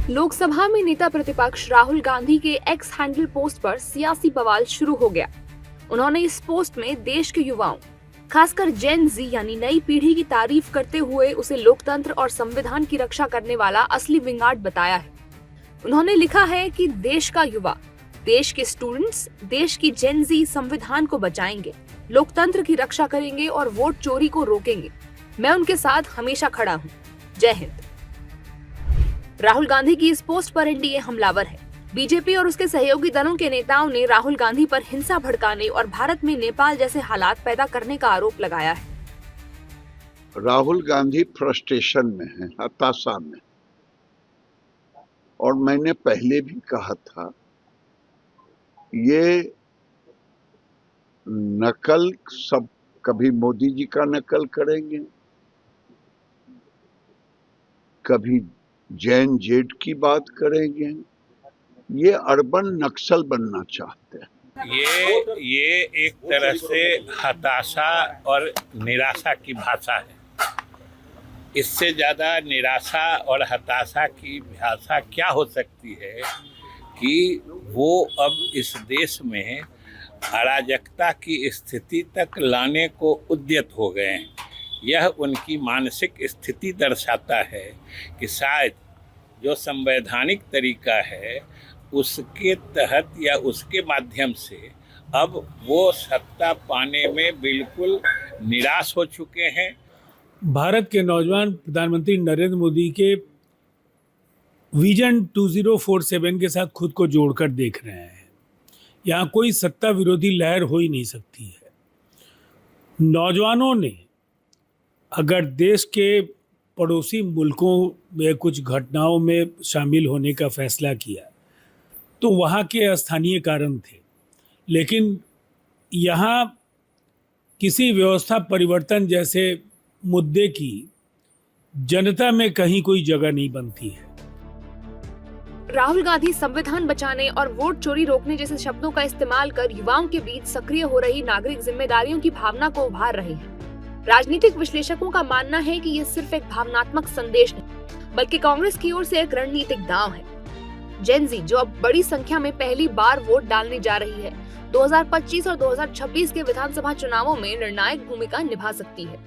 लोकसभा में नेता प्रतिपक्ष राहुल गांधी के एक्स हैंडल पोस्ट पर सियासी बवाल शुरू हो गया। उन्होंने इस पोस्ट में देश के युवाओं, खासकर जेन जी यानी नई पीढ़ी की तारीफ करते हुए उसे लोकतंत्र और संविधान की रक्षा करने वाला असली विंगाट बताया है। उन्होंने लिखा है कि देश का युवा, देश के स्टूडेंट्स, देश की जेन जी संविधान को बचाएंगे, लोकतंत्र की रक्षा करेंगे और वोट चोरी को रोकेंगे। मैं उनके साथ हमेशा खड़ा हूँ। जय हिंद। राहुल गांधी की इस पोस्ट पर एनडीए हमलावर है। बीजेपी और उसके सहयोगी दलों के नेताओं ने राहुल गांधी पर हिंसा भड़काने और भारत में नेपाल जैसे हालात पैदा करने का आरोप लगाया है। राहुल गांधी फ्रस्ट्रेशन में है, हताशा में, और मैंने पहले भी कहा था ये नकल सब, कभी मोदी जी का नकल करेंगे, कभी जैन जेड की बात करेंगे। ये अर्बन नक्सल बनना चाहते हैं। ये एक तरह से हताशा और निराशा की भाषा है। इससे ज्यादा निराशा और हताशा की भाषा क्या हो सकती है कि वो अब इस देश में अराजकता की स्थिति तक लाने को उद्यत हो गए हैं। यह उनकी मानसिक स्थिति दर्शाता है कि शायद जो संवैधानिक तरीका है उसके तहत या उसके माध्यम से अब वो सत्ता पाने में बिल्कुल निराश हो चुके हैं। भारत के नौजवान प्रधानमंत्री नरेंद्र मोदी के विजन 2047 के साथ खुद को जोड़कर देख रहे हैं। यहाँ कोई सत्ता विरोधी लहर हो ही नहीं सकती है। नौजवानों ने अगर देश के पड़ोसी मुल्कों में कुछ घटनाओं में शामिल होने का फैसला किया तो वहाँ के स्थानीय कारण थे, लेकिन यहाँ किसी व्यवस्था परिवर्तन जैसे मुद्दे की जनता में कहीं कोई जगह नहीं बनती है। राहुल गांधी संविधान बचाने और वोट चोरी रोकने जैसे शब्दों का इस्तेमाल कर युवाओं के बीच सक्रिय हो रही नागरिक जिम्मेदारियों की भावना को उभार रहे हैं। राजनीतिक विश्लेषकों का मानना है कि ये सिर्फ एक भावनात्मक संदेश नहीं, बल्कि कांग्रेस की ओर से एक रणनीतिक दांव है। जेन जी, जो अब बड़ी संख्या में पहली बार वोट डालने जा रही है, 2025 और 2026 के विधानसभा चुनावों में निर्णायक भूमिका निभा सकती है।